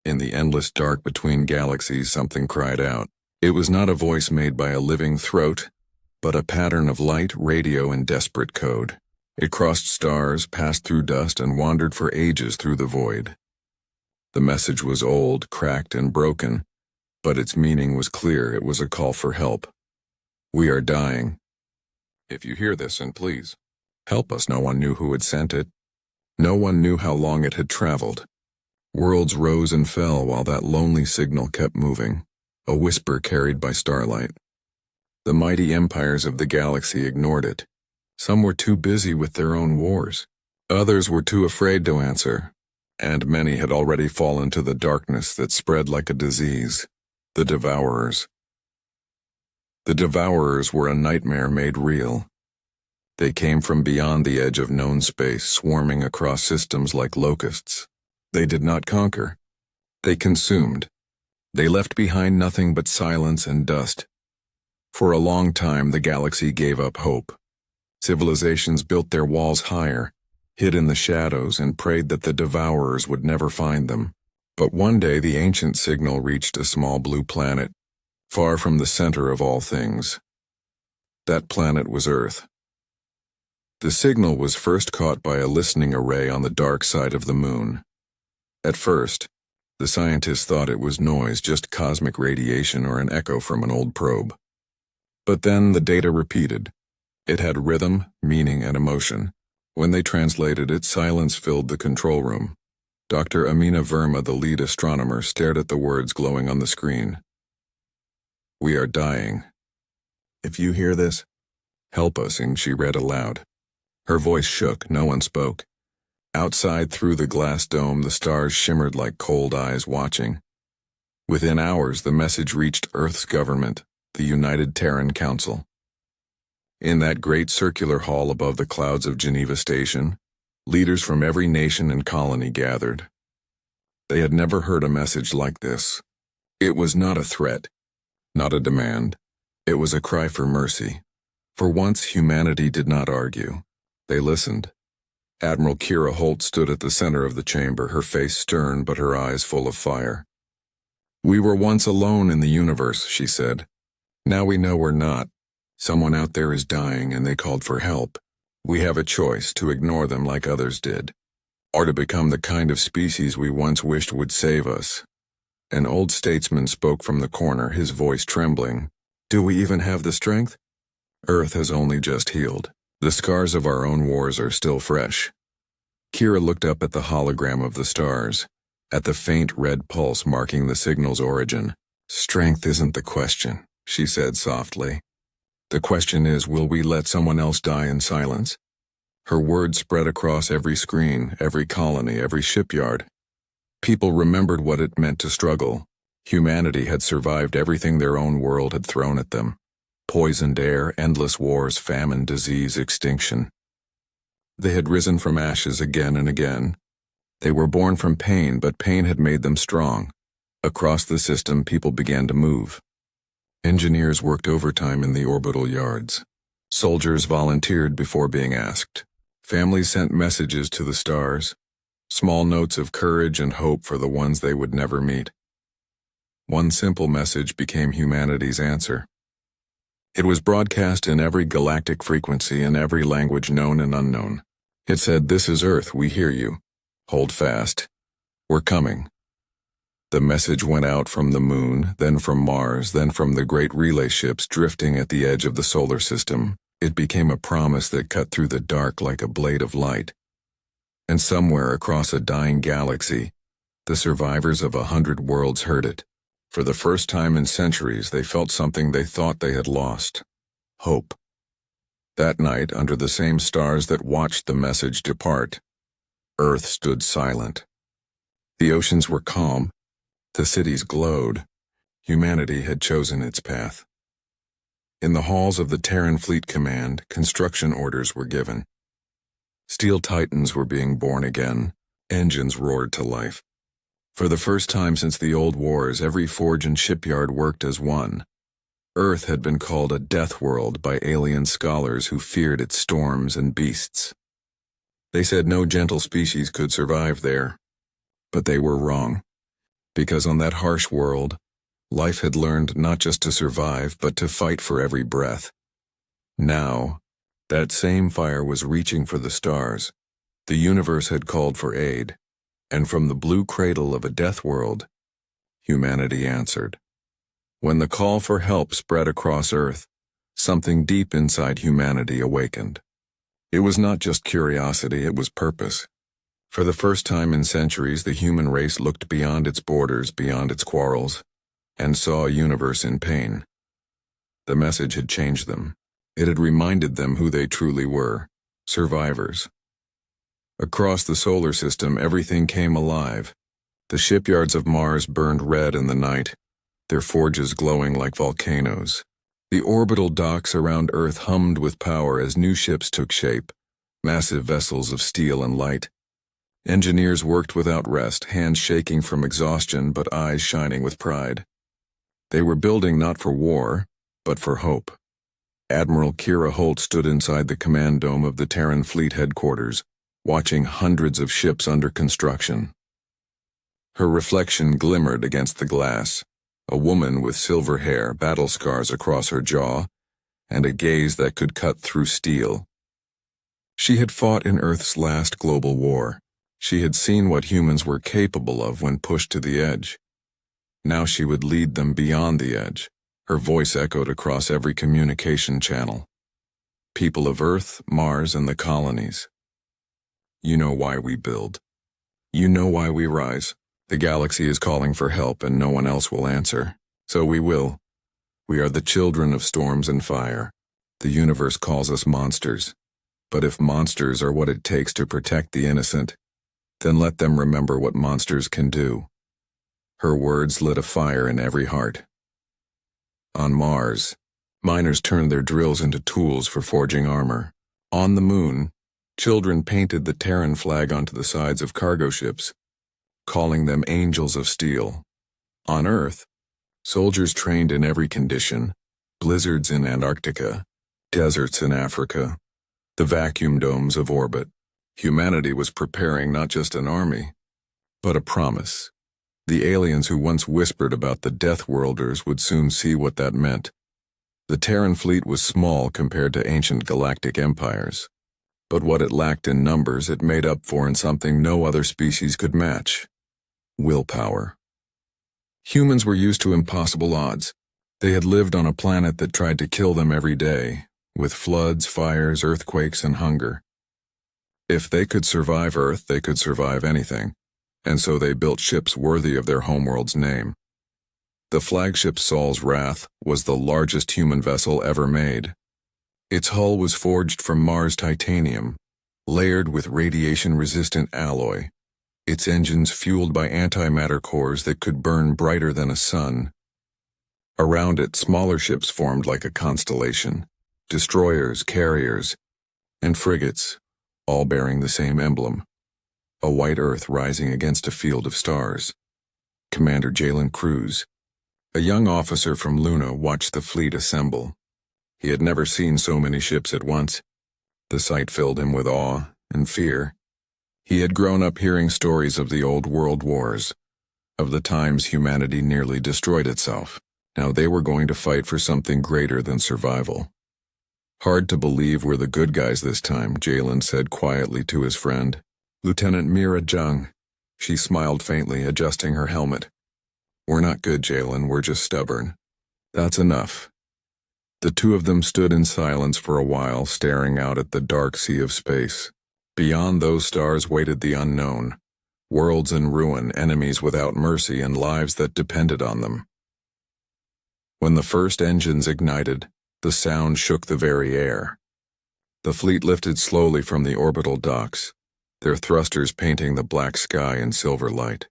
In the endless dark between galaxies, something cried out. It was not a voice made by a living throat, but a pattern of light, radio, and desperate code. It crossed stars, passed through dust, and wandered for ages through the void. The message was old, cracked, and broken, but its meaning was clear. It was a call for help. We are dying. If you hear this, and please, help us. No one knew who had sent it. No one knew how long it had traveled. Worlds rose and fell while that lonely signal kept moving, a whisper carried by starlight. The mighty empires of the galaxy ignored it. Some were too busy with their own wars. Others were too afraid to answer, and many had already fallen to the darkness that spread like a disease. The Devourers. The Devourers were a nightmare made real. They came from beyond the edge of known space, swarming across systems like locusts. They did not conquer. They consumed. They left behind nothing but silence and dust. For a long time, the galaxy gave up hope. Civilizations built their walls higher, hid in the shadows, and prayed that the Devourers would never find them. But one day the ancient signal reached a small blue planet, far from the center of all things. That planet was Earth. The signal was first caught by a listening array on the dark side of the moon. At first, the scientists thought it was noise, just cosmic radiation or an echo from an old probe. But then the data repeated. It had rhythm, meaning, and emotion. When they translated it, silence filled the control room. Dr. Amina Verma, the lead astronomer, stared at the words glowing on the screen. We are dying. If you hear this, help us, and she read aloud. Her voice shook, no one spoke. Outside, through the glass dome, the stars shimmered like cold eyes watching. Within hours, the message reached Earth's government, the United Terran Council. In that great circular hall above the clouds of Geneva Station, leaders from every nation and colony gathered. They had never heard a message like this. It was not a threat, not a demand. It was a cry for mercy. For once, humanity did not argue. They listened. Admiral Kira Holt stood at the center of the chamber, her face stern but her eyes full of fire. We were once alone in the universe, she said. Now we know we're not. Someone out there is dying and they called for help. We have a choice: to ignore them like others did, or to become the kind of species we once wished would save us. An old statesman spoke from the corner, his voice trembling. Do we even have the strength? Earth has only just healed. The scars of our own wars are still fresh. Kira looked up at the hologram of the stars, at the faint red pulse marking the signal's origin. Strength isn't the question, she said softly. The question is, will we let someone else die in silence? Her words spread across every screen, every colony, every shipyard. People remembered what it meant to struggle. Humanity had survived everything their own world had thrown at them. Poisoned air, endless wars, famine, disease, extinction. They had risen from ashes again and again. They were born from pain, but pain had made them strong. Across the system, people began to move. Engineers worked overtime in the orbital yards. Soldiers volunteered before being asked. Families sent messages to the stars, small notes of courage and hope for the ones they would never meet. One simple message became humanity's answer. It was broadcast in every galactic frequency in every language known and unknown. It said, "This is Earth, we hear you. Hold fast. We're coming." The message went out from the moon, then from Mars, then from the great relay ships drifting at the edge of the solar system. It became a promise that cut through the dark like a blade of light. And somewhere across a dying galaxy, the survivors of 100 worlds heard it. For the first time in centuries, they felt something they thought they had lost: hope. That night, under the same stars that watched the message depart, Earth stood silent. The oceans were calm. The cities glowed. Humanity had chosen its path. In the halls of the Terran Fleet Command, construction orders were given. Steel Titans were being born again. Engines roared to life. For the first time since the old wars, every forge and shipyard worked as one. Earth had been called a death world by alien scholars who feared its storms and beasts. They said no gentle species could survive there. But they were wrong. Because on that harsh world, life had learned not just to survive, but to fight for every breath. Now, that same fire was reaching for the stars. The universe had called for aid, and from the blue cradle of a death world, humanity answered. When the call for help spread across Earth, something deep inside humanity awakened. It was not just curiosity, it was purpose. For the first time in centuries, the human race looked beyond its borders, beyond its quarrels, and saw a universe in pain. The message had changed them. It had reminded them who they truly were, survivors. Across the solar system, everything came alive. The shipyards of Mars burned red in the night, their forges glowing like volcanoes. The orbital docks around Earth hummed with power as new ships took shape, massive vessels of steel and light. Engineers worked without rest, hands shaking from exhaustion but eyes shining with pride. They were building not for war, but for hope. Admiral Kira Holt stood inside the command dome of the Terran Fleet headquarters, watching hundreds of ships under construction. Her reflection glimmered against the glass, a woman with silver hair, battle scars across her jaw, and a gaze that could cut through steel. She had fought in Earth's last global war. She had seen what humans were capable of when pushed to the edge. Now she would lead them beyond the edge. Her voice echoed across every communication channel. People of Earth, Mars, and the colonies. You know why we build. You know why we rise. The galaxy is calling for help and no one else will answer. So we will. We are the children of storms and fire. The universe calls us monsters. But if monsters are what it takes to protect the innocent, then let them remember what monsters can do. Her words lit a fire in every heart. On Mars, miners turned their drills into tools for forging armor. On the Moon, children painted the Terran flag onto the sides of cargo ships, calling them angels of steel. On Earth, soldiers trained in every condition, blizzards in Antarctica, deserts in Africa, the vacuum domes of orbit. Humanity was preparing not just an army, but a promise. The aliens who once whispered about the Death Worlders would soon see what that meant. The Terran fleet was small compared to ancient galactic empires, but what it lacked in numbers it made up for in something no other species could match: willpower. Humans were used to impossible odds. They had lived on a planet that tried to kill them every day, with floods, fires, earthquakes, and hunger. If they could survive Earth, they could survive anything, and so they built ships worthy of their homeworld's name. The flagship Sol's Wrath was the largest human vessel ever made. Its hull was forged from Mars titanium, layered with radiation-resistant alloy, its engines fueled by antimatter cores that could burn brighter than a sun. Around it, smaller ships formed like a constellation, destroyers, carriers, and frigates, all bearing the same emblem, a white Earth rising against a field of stars. Commander Jalen Cruz, a young officer from Luna, watched the fleet assemble. He had never seen so many ships at once. The sight filled him with awe and fear. He had grown up hearing stories of the old world wars, of the times humanity nearly destroyed itself. Now they were going to fight for something greater than survival. Hard to believe we're the good guys this time, Jalen said quietly to his friend. Lieutenant Mira Jung. She smiled faintly, adjusting her helmet. We're not good, Jalen, we're just stubborn. That's enough. The two of them stood in silence for a while, staring out at the dark sea of space. Beyond those stars waited the unknown. Worlds in ruin, enemies without mercy, and lives that depended on them. When the first engines ignited, the sound shook the very air. The fleet lifted slowly from the orbital docks, their thrusters painting the black sky in silver light.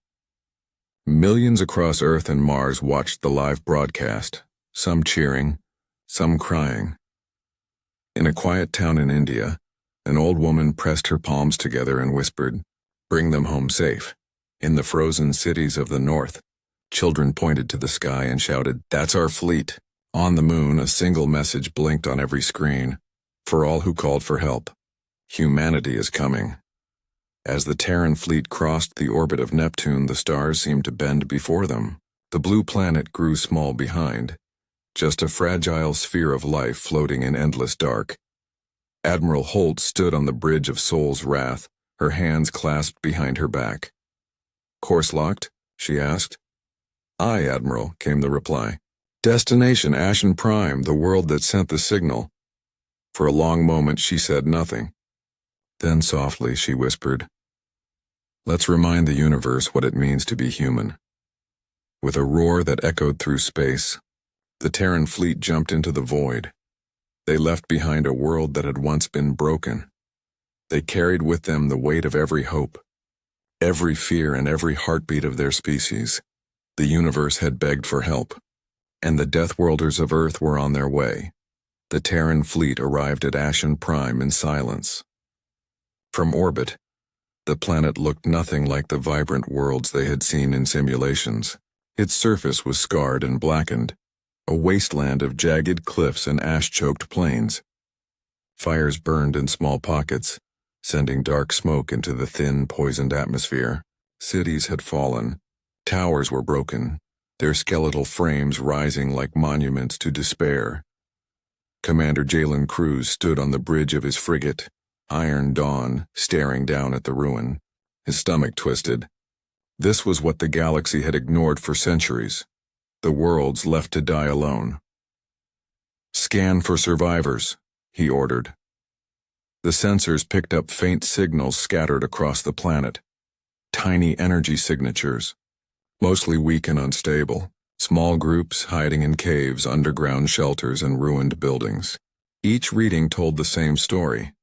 Millions across Earth and Mars watched the live broadcast, some cheering, some crying. In a quiet town in India, an old woman pressed her palms together and whispered, "Bring them home safe." In the frozen cities of the north, children pointed to the sky and shouted, "That's our fleet." On the Moon, a single message blinked on every screen, for all who called for help: humanity is coming. As the Terran fleet crossed the orbit of Neptune, the stars seemed to bend before them. The blue planet grew small behind, just a fragile sphere of life floating in endless dark. Admiral Holt stood on the bridge of Sol's Wrath, her hands clasped behind her back. "Course locked?" she asked. "Aye, Admiral," came the reply. "Destination Ashen Prime, the world that sent the signal." For a long moment she said nothing. Then softly she whispered, "Let's remind the universe what it means to be human." With a roar that echoed through space, the Terran fleet jumped into the void. They left behind a world that had once been broken. They carried with them the weight of every hope, every fear, and every heartbeat of their species. The universe had begged for help, and the Deathworlders of Earth were on their way. The Terran fleet arrived at Ashen Prime in silence. From orbit, the planet looked nothing like the vibrant worlds they had seen in simulations. Its surface was scarred and blackened, a wasteland of jagged cliffs and ash-choked plains. Fires burned in small pockets, sending dark smoke into the thin, poisoned atmosphere. Cities had fallen, towers were broken, their skeletal frames rising like monuments to despair. Commander Jalen Cruz stood on the bridge of his frigate, Iron Dawn, staring down at the ruin, his stomach twisted. This was what the galaxy had ignored for centuries, the worlds left to die alone. "Scan for survivors," he ordered. The sensors picked up faint signals scattered across the planet, tiny energy signatures, mostly weak and unstable, small groups hiding in caves, underground shelters, and ruined buildings. Each reading told the same story: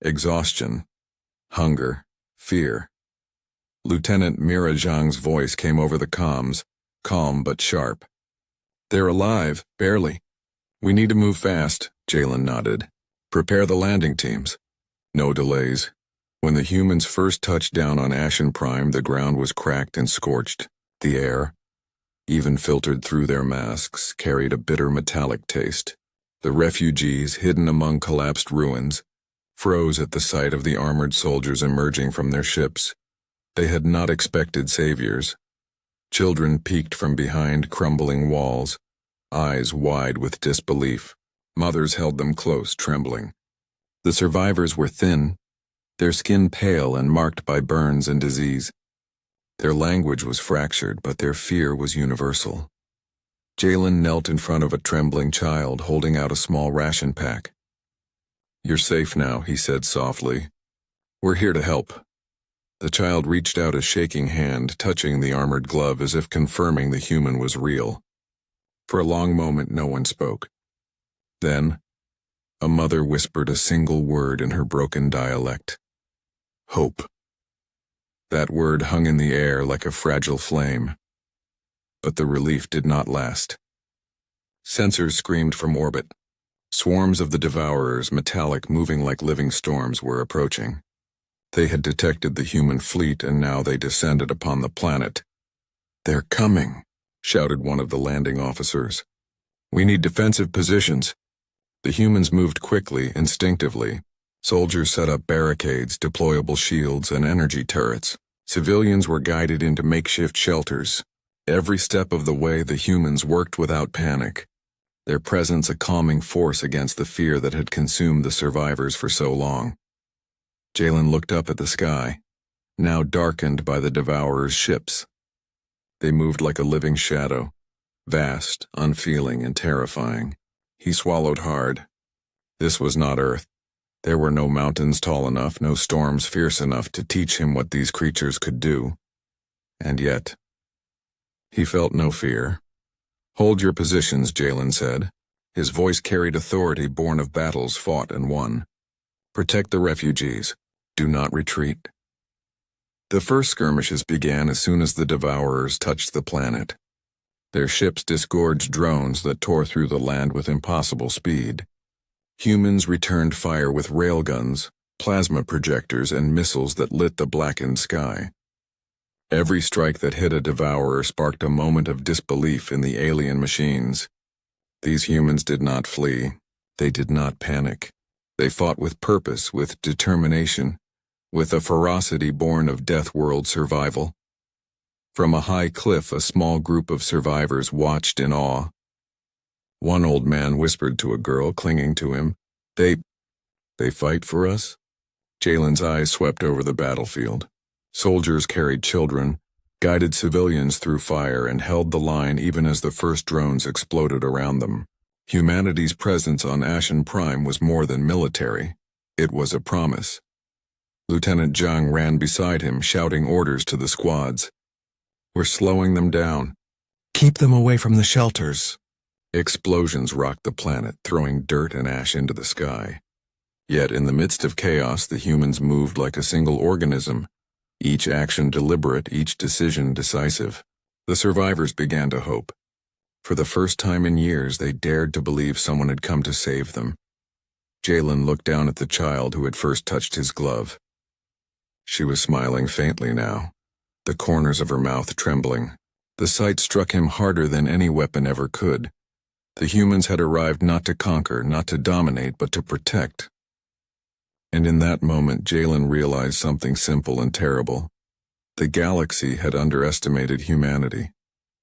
exhaustion, hunger, fear. Lieutenant Mira Zhang's voice came over the comms, calm but sharp. "They're alive, barely. We need to move fast," Jalen nodded. "Prepare the landing teams. No delays." When the humans first touched down on Ashen Prime, the ground was cracked and scorched. The air, even filtered through their masks, carried a bitter metallic taste. The refugees, hidden among collapsed ruins, froze at the sight of the armored soldiers emerging from their ships. They had not expected saviors. Children peeked from behind crumbling walls, eyes wide with disbelief. Mothers held them close, trembling. The survivors were thin, their skin pale and marked by burns and disease. Their language was fractured, but their fear was universal. Jalen knelt in front of a trembling child, holding out a small ration pack. "You're safe now," he said softly. "We're here to help." The child reached out a shaking hand, touching the armored glove as if confirming the human was real. For a long moment, no one spoke. Then, a mother whispered a single word in her broken dialect: "Hope." That word hung in the air like a fragile flame. But the relief did not last. Sensors screamed from orbit. Swarms of the Devourers, metallic, moving like living storms, were approaching. They had detected the human fleet, and now they descended upon the planet. "They're coming," shouted one of the landing officers. "We need defensive positions." The humans moved quickly, instinctively. Soldiers set up barricades, deployable shields, and energy turrets. Civilians were guided into makeshift shelters. Every step of the way, the humans worked without panic, their presence a calming force against the fear that had consumed the survivors for so long. Jalen looked up at the sky, now darkened by the Devourers' ships. They moved like a living shadow, vast, unfeeling, and terrifying. He swallowed hard. This was not Earth. There were no mountains tall enough, no storms fierce enough to teach him what these creatures could do. And yet, he felt no fear. "Hold your positions," Jalen said. His voice carried authority born of battles fought and won. "Protect the refugees. Do not retreat." The first skirmishes began as soon as the Devourers touched the planet. Their ships disgorged drones that tore through the land with impossible speed. Humans returned fire with railguns, plasma projectors, and missiles that lit the blackened sky. Every strike that hit a Devourer sparked a moment of disbelief in the alien machines. These humans did not flee. They did not panic. They fought with purpose, with determination. with a ferocity born of Death World survival. From a high cliff, a small group of survivors watched in awe. One old man whispered to a girl clinging to him, They fight for us?" Jalen's eyes swept over the battlefield. Soldiers carried children, guided civilians through fire, and held the line even as the first drones exploded around them. Humanity's presence on Ashen Prime was more than military. It was a promise. Lieutenant Zhang ran beside him, shouting orders to the squads. "We're slowing them down. Keep them away from the shelters." Explosions rocked the planet, throwing dirt and ash into the sky. Yet in the midst of chaos, the humans moved like a single organism, each action deliberate, each decision decisive. The survivors began to hope. For the first time in years, they dared to believe someone had come to save them. Jalen looked down at the child who had first touched his glove. She was smiling faintly now, the corners of her mouth trembling. The sight struck him harder than any weapon ever could. The humans had arrived not to conquer, not to dominate, but to protect. And in that moment, Jalen realized something simple and terrible. The galaxy had underestimated humanity.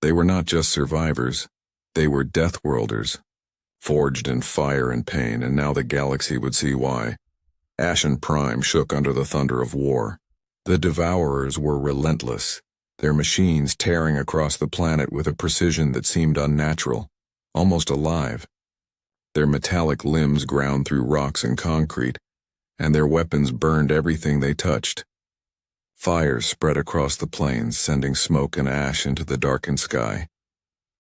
They were not just survivors. They were Deathworlders, forged in fire and pain, and now the galaxy would see why. Ashen Prime shook under the thunder of war. The Devourers were relentless, their machines tearing across the planet with a precision that seemed unnatural, almost alive. Their metallic limbs ground through rocks and concrete, and their weapons burned everything they touched. Fires spread across the plains, sending smoke and ash into the darkened sky.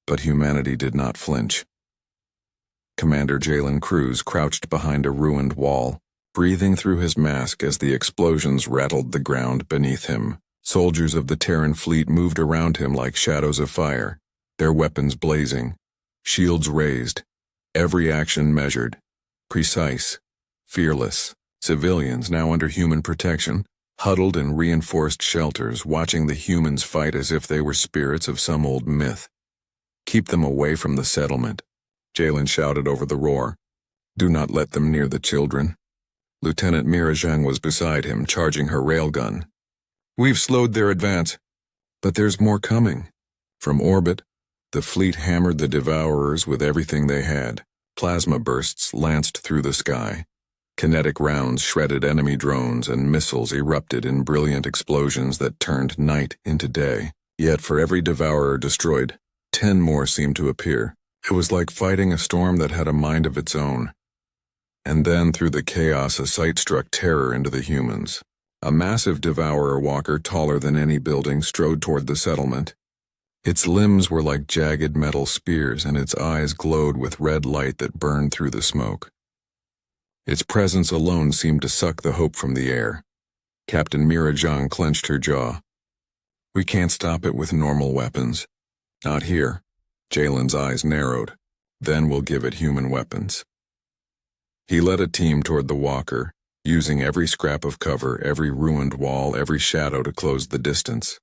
But humanity did not flinch. Commander Jalen Cruz crouched behind a ruined wall, breathing through his mask as the explosions rattled the ground beneath him. Soldiers of the Terran fleet moved around him like shadows of fire, their weapons blazing, shields raised, every action measured, precise, fearless. Civilians, now under human protection, huddled in reinforced shelters, watching the humans fight as if they were spirits of some old myth. "Keep them away from the settlement," Jalen shouted over the roar. "Do not let them near the children." Lieutenant Mira Zhang was beside him, charging her railgun. "We've slowed their advance, but there's more coming." From orbit, the fleet hammered the Devourers with everything they had. Plasma bursts lanced through the sky. Kinetic rounds shredded enemy drones, and missiles erupted in brilliant explosions that turned night into day. Yet for every Devourer destroyed, 10 more seemed to appear. It was like fighting a storm that had a mind of its own. And then, through the chaos, a sight struck terror into the humans. A massive Devourer walker taller than any building strode toward the settlement. Its limbs were like jagged metal spears, and its eyes glowed with red light that burned through the smoke. Its presence alone seemed to suck the hope from the air. Captain Mira Zhang clenched her jaw. "We can't stop it with normal weapons. Not here." Jalen's eyes narrowed. "Then we'll give it human weapons." He led a team toward the walker, using every scrap of cover, every ruined wall, every shadow to close the distance.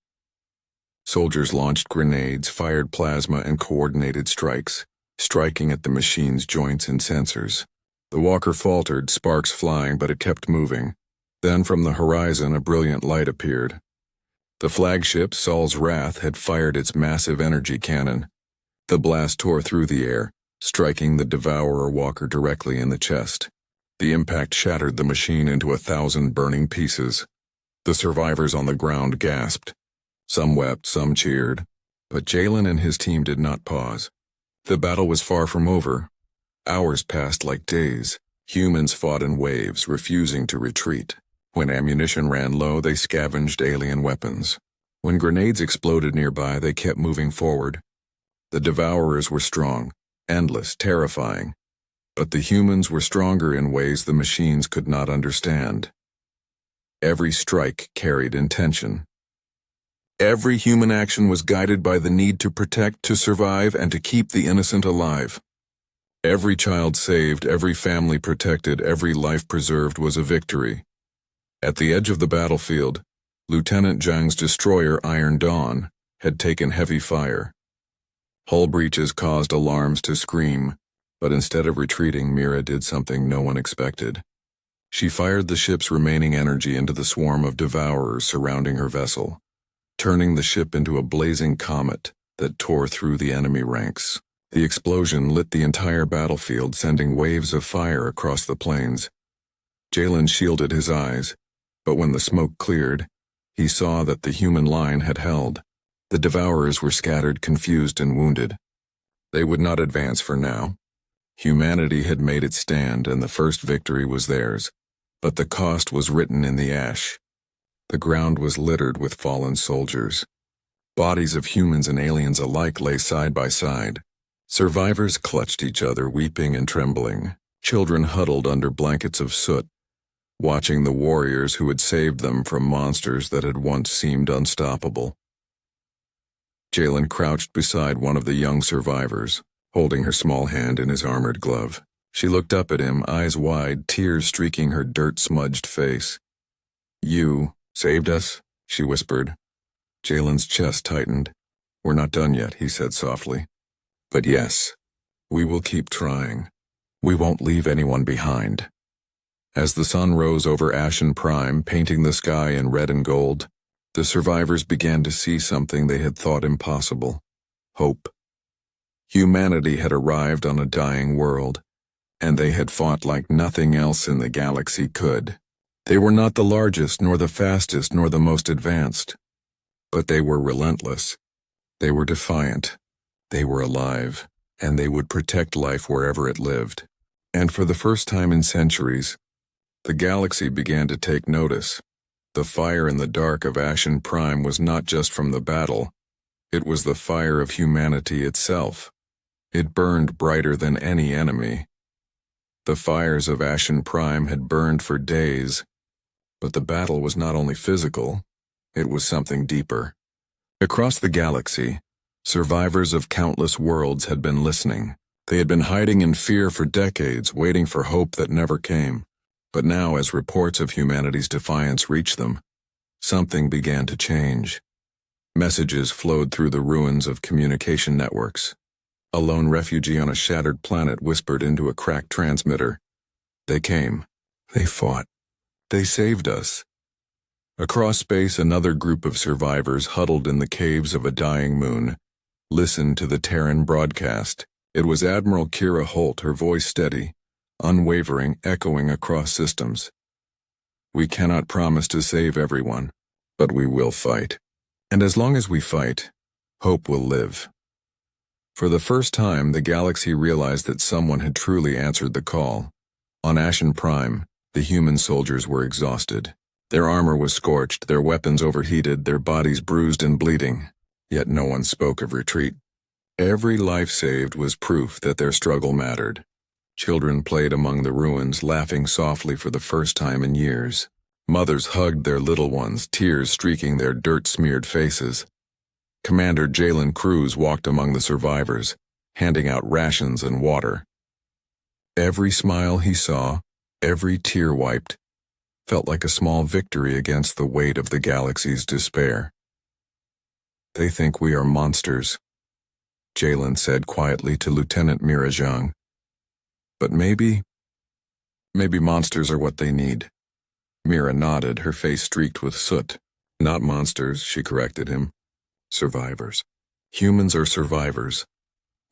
Soldiers launched grenades, fired plasma, and coordinated strikes, striking at the machine's joints and sensors. The walker faltered, sparks flying, but it kept moving. Then from the horizon a brilliant light appeared. The flagship, Saul's Wrath, had fired its massive energy cannon. The blast tore through the air, striking the Devourer walker directly in the chest. The impact shattered the machine into 1,000 burning pieces. The survivors on the ground gasped. Some wept, some cheered. But Jalen and his team did not pause. The battle was far from over. Hours passed like days. Humans fought in waves, refusing to retreat. When ammunition ran low, they scavenged alien weapons. When grenades exploded nearby, they kept moving forward. The Devourers were strong, endless, terrifying. But the humans were stronger in ways the machines could not understand. Every strike carried intention. Every human action was guided by the need to protect, to survive, and to keep the innocent alive. Every child saved, every family protected, every life preserved was a victory. At the edge of the battlefield, Lieutenant Zhang's destroyer Iron Dawn had taken heavy fire. Hull breaches caused alarms to scream, but instead of retreating, Mira did something no one expected. She fired the ship's remaining energy into the swarm of devourers surrounding her vessel, turning the ship into a blazing comet that tore through the enemy ranks. The explosion lit the entire battlefield, sending waves of fire across the plains. Jalen shielded his eyes, but when the smoke cleared, he saw that the human line had held. The devourers were scattered, confused, and wounded. They would not advance for now. Humanity had made its stand, and the first victory was theirs, but the cost was written in the ash. The ground was littered with fallen soldiers. Bodies of humans and aliens alike lay side by side. Survivors clutched each other, weeping and trembling. Children huddled under blankets of soot, watching the warriors who had saved them from monsters that had once seemed unstoppable. Jalen crouched beside one of the young survivors, holding her small hand in his armored glove. She looked up at him, eyes wide, tears streaking her dirt-smudged face. "You saved us?" she whispered. Jalen's chest tightened. "We're not done yet," he said softly. "But yes, we will keep trying. We won't leave anyone behind." As the sun rose over Ashen Prime, painting the sky in red and gold, the survivors began to see something they had thought impossible: hope. Humanity had arrived on a dying world, and they had fought like nothing else in the galaxy could. They were not the largest, nor the fastest, nor the most advanced, but they were relentless. They were defiant. They were alive, and they would protect life wherever it lived. And for the first time in centuries, the galaxy began to take notice. The fire in the dark of Ashen Prime was not just from the battle, it was the fire of humanity itself. It burned brighter than any enemy. The fires of Ashen Prime had burned for days, but the battle was not only physical, it was something deeper. Across the galaxy, survivors of countless worlds had been listening. They had been hiding in fear for decades, waiting for hope that never came. But now, as reports of humanity's defiance reached them, something began to change. Messages flowed through the ruins of communication networks. A lone refugee on a shattered planet whispered into a cracked transmitter. "They came. They fought. They saved us." Across space, another group of survivors huddled in the caves of a dying moon listened to the Terran broadcast. It was Admiral Kira Holt, her voice steady, unwavering, echoing across systems. "We cannot promise to save everyone, but we will fight. And as long as we fight, hope will live." For the first time, the galaxy realized that someone had truly answered the call. On Ashen Prime, the human soldiers were exhausted. Their armor was scorched, their weapons overheated, their bodies bruised and bleeding. Yet no one spoke of retreat. Every life saved was proof that their struggle mattered. Children played among the ruins, laughing softly for the first time in years. Mothers hugged their little ones, tears streaking their dirt-smeared faces. Commander Jalen Cruz walked among the survivors, handing out rations and water. Every smile he saw, every tear wiped, felt like a small victory against the weight of the galaxy's despair. "They think we are monsters," Jalen said quietly to Lieutenant Mira Zhang. "But maybe monsters are what they need." Mira nodded, her face streaked with soot. "Not monsters," she corrected him. "Survivors. Humans are survivors."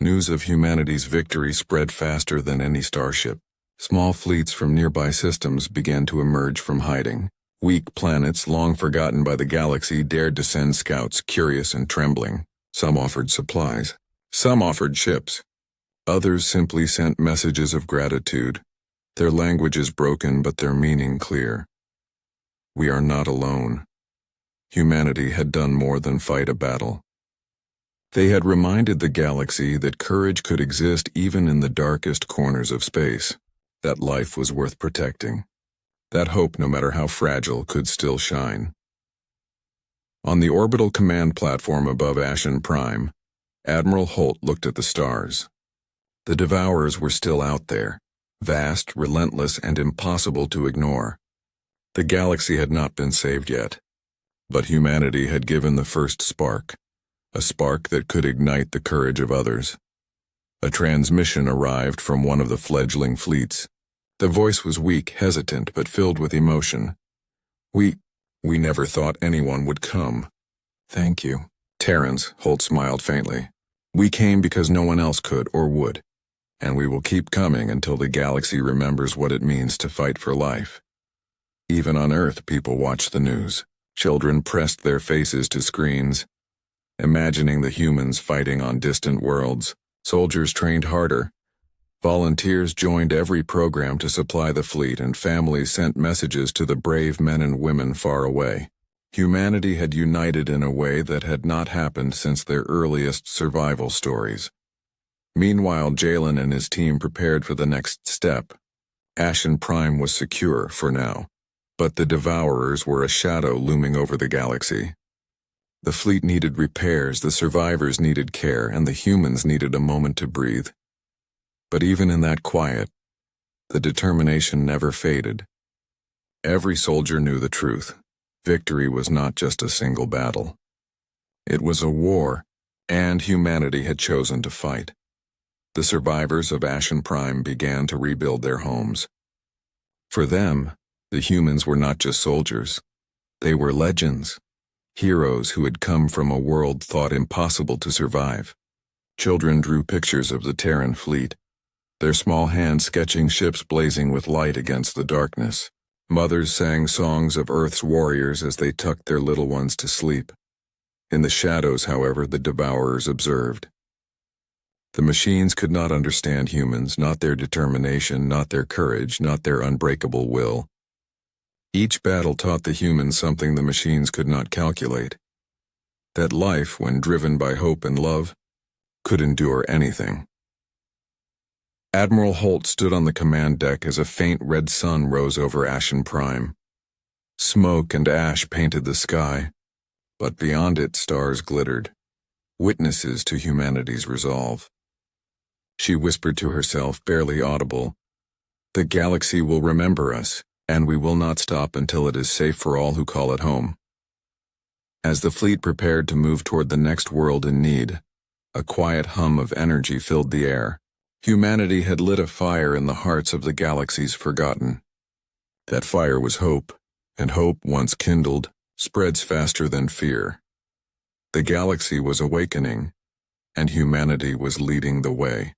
News of humanity's victory spread faster than any starship. Small fleets from nearby systems began to emerge from hiding. Weak planets, long forgotten by the galaxy, dared to send scouts, curious and trembling. Some offered supplies. Some offered ships. Others simply sent messages of gratitude, their languages broken but their meaning clear. We are not alone. Humanity had done more than fight a battle. They had reminded the galaxy that courage could exist even in the darkest corners of space, that life was worth protecting, that hope, no matter how fragile, could still shine. On the orbital command platform above Ashen Prime, Admiral Holt looked at the stars. The Devourers were still out there, vast, relentless, and impossible to ignore. The galaxy had not been saved yet, but humanity had given the first spark, a spark that could ignite the courage of others. A transmission arrived from one of the fledgling fleets. The voice was weak, hesitant, but filled with emotion. We never thought anyone would come. Thank you. Terrence, Holt smiled faintly. We came because no one else could or would, and we will keep coming until the galaxy remembers what it means to fight for life. Even on Earth, people watched the news. Children pressed their faces to screens, imagining the humans fighting on distant worlds. Soldiers trained harder. Volunteers joined every program to supply the fleet, and families sent messages to the brave men and women far away. Humanity had united in a way that had not happened since their earliest survival stories. Meanwhile, Jalen and his team prepared for the next step. Ashen Prime was secure for now, but the Devourers were a shadow looming over the galaxy. The fleet needed repairs, the survivors needed care, and the humans needed a moment to breathe. But even in that quiet, the determination never faded. Every soldier knew the truth. Victory was not just a single battle. It was a war, and humanity had chosen to fight. The survivors of Ashen Prime began to rebuild their homes. For them, the humans were not just soldiers. They were legends, heroes who had come from a world thought impossible to survive. Children drew pictures of the Terran fleet, their small hands sketching ships blazing with light against the darkness. Mothers sang songs of Earth's warriors as they tucked their little ones to sleep. In the shadows, however, the Devourers observed. The machines could not understand humans, not their determination, not their courage, not their unbreakable will. Each battle taught the humans something the machines could not calculate. That life, when driven by hope and love, could endure anything. Admiral Holt stood on the command deck as a faint red sun rose over Ashen Prime. Smoke and ash painted the sky, but beyond it stars glittered, witnesses to humanity's resolve. She whispered to herself, barely audible, "The galaxy will remember us, and we will not stop until it is safe for all who call it home." As the fleet prepared to move toward the next world in need, a quiet hum of energy filled the air. Humanity had lit a fire in the hearts of the galaxy's forgotten. That fire was hope, and hope, once kindled, spreads faster than fear. The galaxy was awakening, and humanity was leading the way.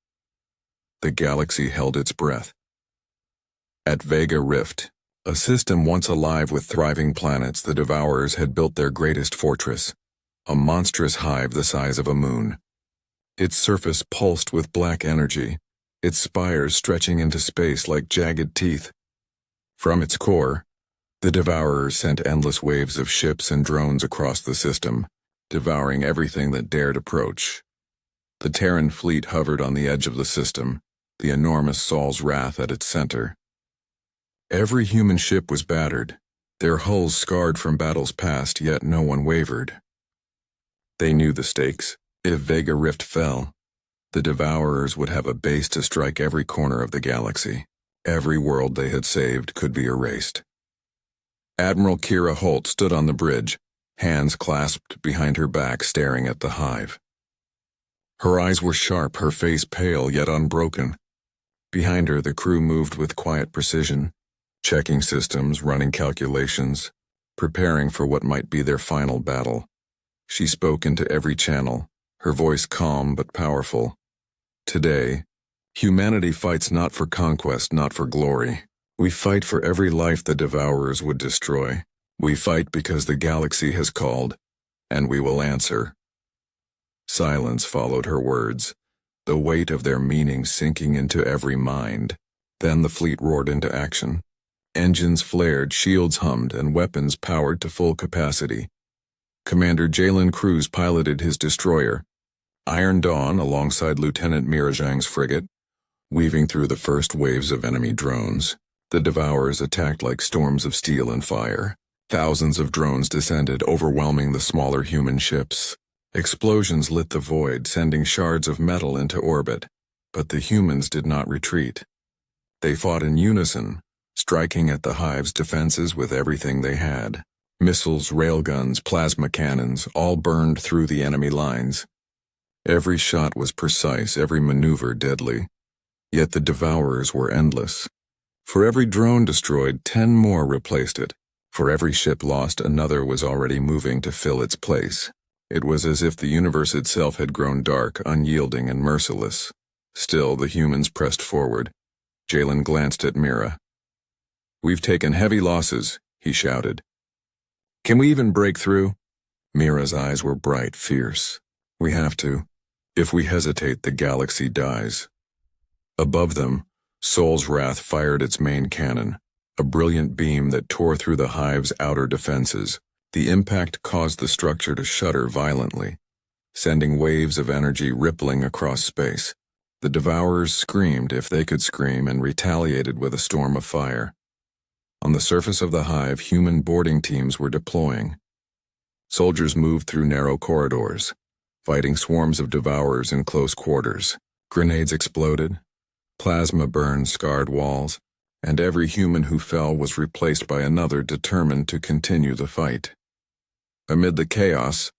The galaxy held its breath. At Vega Rift, a system once alive with thriving planets, the Devourers had built their greatest fortress, a monstrous hive the size of a moon. Its surface pulsed with black energy, its spires stretching into space like jagged teeth. From its core, the Devourers sent endless waves of ships and drones across the system, devouring everything that dared approach. The Terran fleet hovered on the edge of the system, the enormous Sol's Wrath at its center. Every human ship was battered, their hulls scarred from battles past, yet no one wavered. They knew the stakes. If Vega Rift fell, the Devourers would have a base to strike every corner of the galaxy. Every world they had saved could be erased. Admiral Kira Holt stood on the bridge, hands clasped behind her back, staring at the hive. Her eyes were sharp, her face pale yet unbroken. Behind her, the crew moved with quiet precision, checking systems, running calculations, preparing for what might be their final battle. She spoke into every channel, her voice calm but powerful. Today, humanity fights not for conquest, not for glory. We fight for every life the Devourers would destroy. We fight because the galaxy has called, and we will answer. Silence followed her words, the weight of their meaning sinking into every mind. Then the fleet roared into action. Engines flared, shields hummed, and weapons powered to full capacity. Commander Jalen Cruz piloted his destroyer, Iron Dawn, alongside Lieutenant Mirajang's frigate, weaving through the first waves of enemy drones. The Devourers attacked like storms of steel and fire. Thousands of drones descended, overwhelming the smaller human ships. Explosions lit the void, sending shards of metal into orbit. But the humans did not retreat. They fought in unison, striking at the hive's defenses with everything they had. Missiles, railguns, plasma cannons, all burned through the enemy lines. Every shot was precise, every maneuver deadly. Yet the Devourers were endless. For every drone destroyed, 10 more replaced it. For every ship lost, another was already moving to fill its place. It was as if the universe itself had grown dark, unyielding, and merciless. Still, the humans pressed forward. Jalen glanced at Mira. "We've taken heavy losses," he shouted. "Can we even break through?" Mira's eyes were bright, fierce. "We have to. If we hesitate, the galaxy dies." Above them, Sol's Wrath fired its main cannon, a brilliant beam that tore through the hive's outer defenses. The impact caused the structure to shudder violently, sending waves of energy rippling across space. The Devourers screamed, if they could scream, and retaliated with a storm of fire. On the surface of the hive, human boarding teams were deploying. Soldiers moved through narrow corridors, fighting swarms of Devourers in close quarters. Grenades exploded, plasma burned scarred walls, and every human who fell was replaced by another determined to continue the fight. Amid the chaos,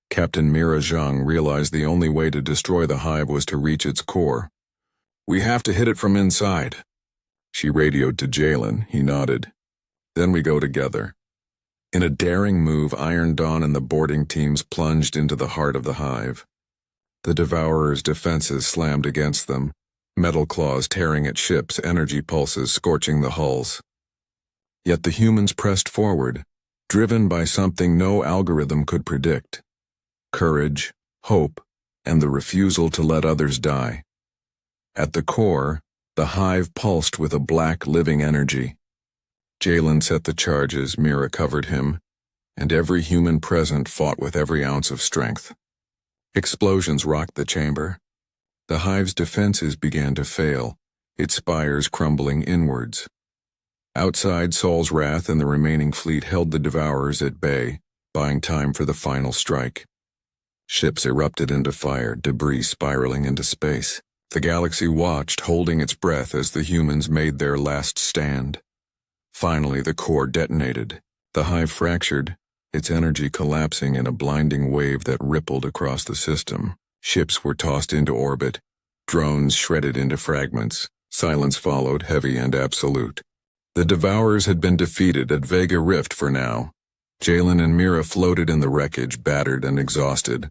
Captain Mira Zhang realized the only way to destroy the hive was to reach its core. "We have to hit it from inside." She radioed to Jalen. He nodded. "Then we go together." In a daring move, Iron Dawn and the boarding teams plunged into the heart of the hive. The Devourers' defenses slammed against them, metal claws tearing at ships, energy pulses scorching the hulls. Yet the humans pressed forward, driven by something no algorithm could predict: courage, hope, and the refusal to let others die. At the core, the hive pulsed with a black living energy. Jalen set the charges, Mira covered him, and every human present fought with every ounce of strength. Explosions rocked the chamber. The hive's defenses began to fail, its spires crumbling inwards. Outside, Sol's Wrath and the remaining fleet held the Devourers at bay, buying time for the final strike. Ships erupted into fire, debris spiraling into space. The galaxy watched, holding its breath as the humans made their last stand. Finally, the core detonated. The hive fractured, its energy collapsing in a blinding wave that rippled across the system. Ships were tossed into orbit, drones shredded into fragments. Silence followed, heavy and absolute. The Devourers had been defeated at Vega Rift for now. Jalen and Mira floated in the wreckage, battered and exhausted.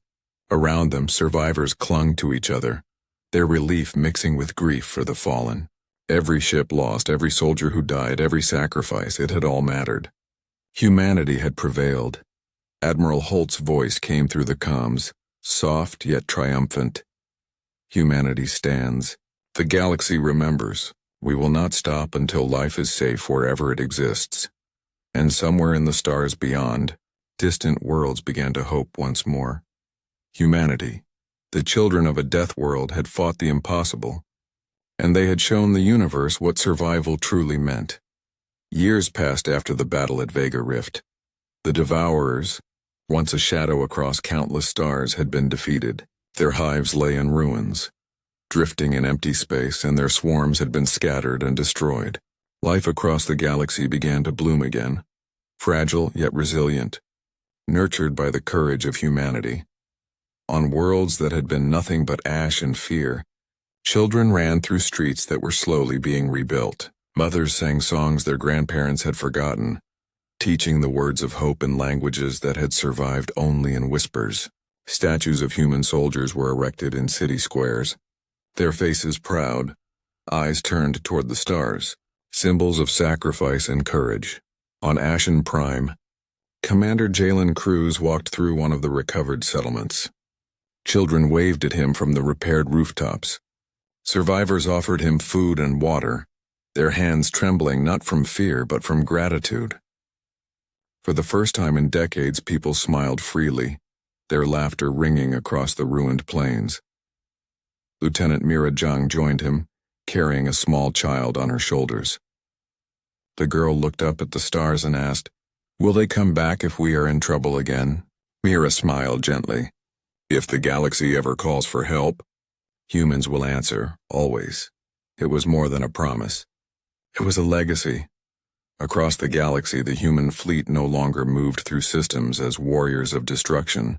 Around them, survivors clung to each other, their relief mixing with grief for the fallen. Every ship lost, every soldier who died, every sacrifice, it had all mattered. Humanity had prevailed. Admiral Holt's voice came through the comms, soft yet triumphant. "Humanity stands. The galaxy remembers. We will not stop until life is safe wherever it exists." And somewhere in the stars beyond, distant worlds began to hope once more. Humanity, the children of a death world, had fought the impossible, and they had shown the universe what survival truly meant. Years passed after the battle at Vega Rift. The Devourers, once a shadow across countless stars, had been defeated. Their hives lay in ruins, drifting in empty space, and their swarms had been scattered and destroyed. Life across the galaxy began to bloom again, fragile yet resilient, nurtured by the courage of humanity. On worlds that had been nothing but ash and fear, children ran through streets that were slowly being rebuilt. Mothers sang songs their grandparents had forgotten, teaching the words of hope in languages that had survived only in whispers. Statues of human soldiers were erected in city squares, their faces proud, eyes turned toward the stars, symbols of sacrifice and courage. On Ashen Prime, Commander Jalen Cruz walked through one of the recovered settlements. Children waved at him from the repaired rooftops. Survivors offered him food and water, their hands trembling not from fear but from gratitude. For the first time in decades, people smiled freely, their laughter ringing across the ruined plains. Lieutenant Mira Zhang joined him, carrying a small child on her shoulders. The girl looked up at the stars and asked, "Will they come back if we are in trouble again?" Mira smiled gently. "If the galaxy ever calls for help, humans will answer, always." It was more than a promise. It was a legacy. Across the galaxy, the human fleet no longer moved through systems as warriors of destruction,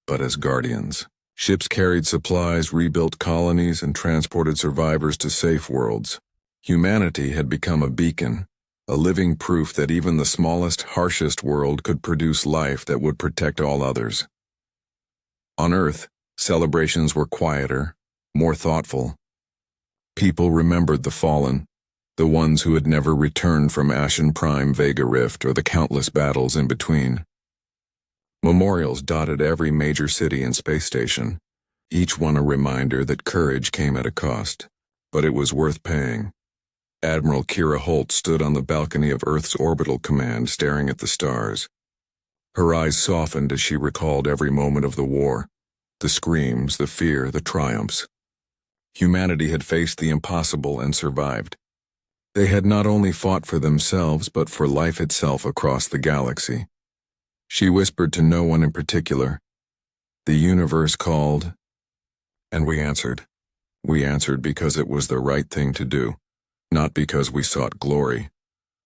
but as guardians. Ships carried supplies, rebuilt colonies, and transported survivors to safe worlds. Humanity had become a beacon, a living proof that even the smallest, harshest world could produce life that would protect all others. On Earth, celebrations were quieter, more thoughtful. People remembered the fallen, the ones who had never returned from Ashen Prime Vega Rift or the countless battles in between. Memorials dotted every major city and space station, each one a reminder that courage came at a cost, but it was worth paying. Admiral Kira Holt stood on the balcony of Earth's orbital command staring at the stars. Her eyes softened as she recalled every moment of the war, the screams, the fear, the triumphs. Humanity had faced the impossible and survived. They had not only fought for themselves but for life itself across the galaxy. She whispered to no one in particular. The universe called, and we answered. We answered because it was the right thing to do. Not because we sought glory.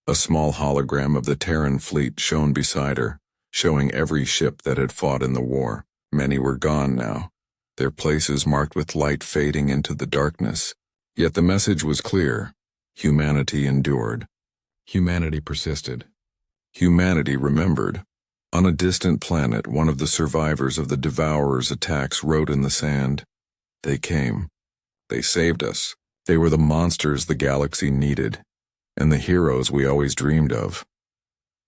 A small hologram of the Terran fleet shone beside her, showing every ship that had fought in the war. Many were gone now, their places marked with light fading into the darkness. Yet the message was clear. Humanity endured. Humanity persisted. Humanity remembered. On a distant planet, one of the survivors of the Devourer's attacks wrote in the sand, "They came. They saved us. They were the monsters the galaxy needed, and the heroes we always dreamed of."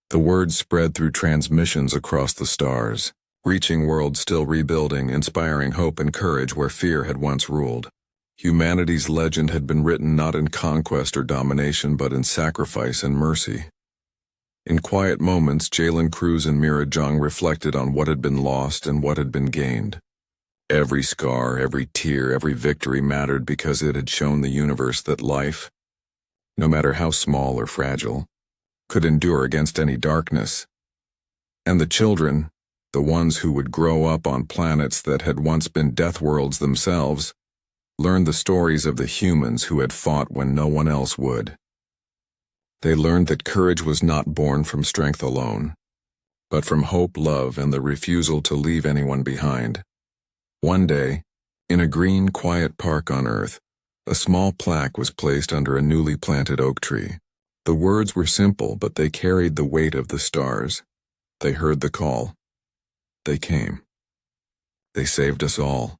The word spread through transmissions across the stars, reaching worlds still rebuilding, inspiring hope and courage where fear had once ruled. Humanity's legend had been written not in conquest or domination, but in sacrifice and mercy. In quiet moments, Jalen Cruz and Mira Jung reflected on what had been lost and what had been gained. Every scar, every tear, every victory mattered because it had shown the universe that life, no matter how small or fragile, could endure against any darkness. And the children, the ones who would grow up on planets that had once been death worlds themselves, learned the stories of the humans who had fought when no one else would. They learned that courage was not born from strength alone, but from hope, love, and the refusal to leave anyone behind. One day, in a green, quiet park on Earth, a small plaque was placed under a newly planted oak tree. The words were simple, but they carried the weight of the stars. They heard the call. They came. They saved us all.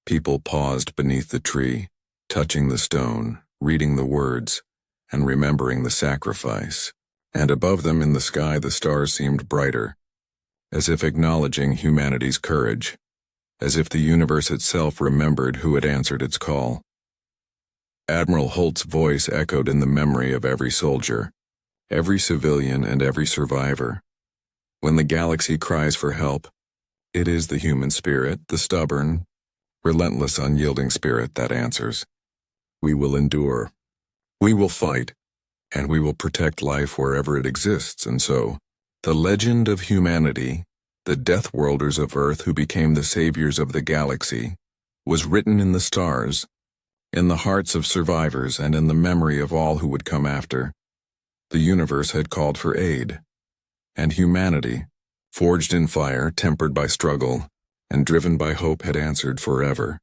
People paused beneath the tree, touching the stone, reading the words, and remembering the sacrifice. And above them in the sky the stars seemed brighter, as if acknowledging humanity's courage. As if the universe itself remembered who had answered its call. Admiral Holt's voice echoed in the memory of every soldier, every civilian, and every survivor. When the galaxy cries for help, it is the human spirit, the stubborn, relentless, unyielding spirit that answers. We will endure. We will fight, and we will protect life wherever it exists. And so, the legend of humanity, the Death Worlders of Earth who became the saviors of the galaxy, was written in the stars, in the hearts of survivors, and in the memory of all who would come after. The universe had called for aid, and humanity, forged in fire, tempered by struggle, and driven by hope, had answered forever.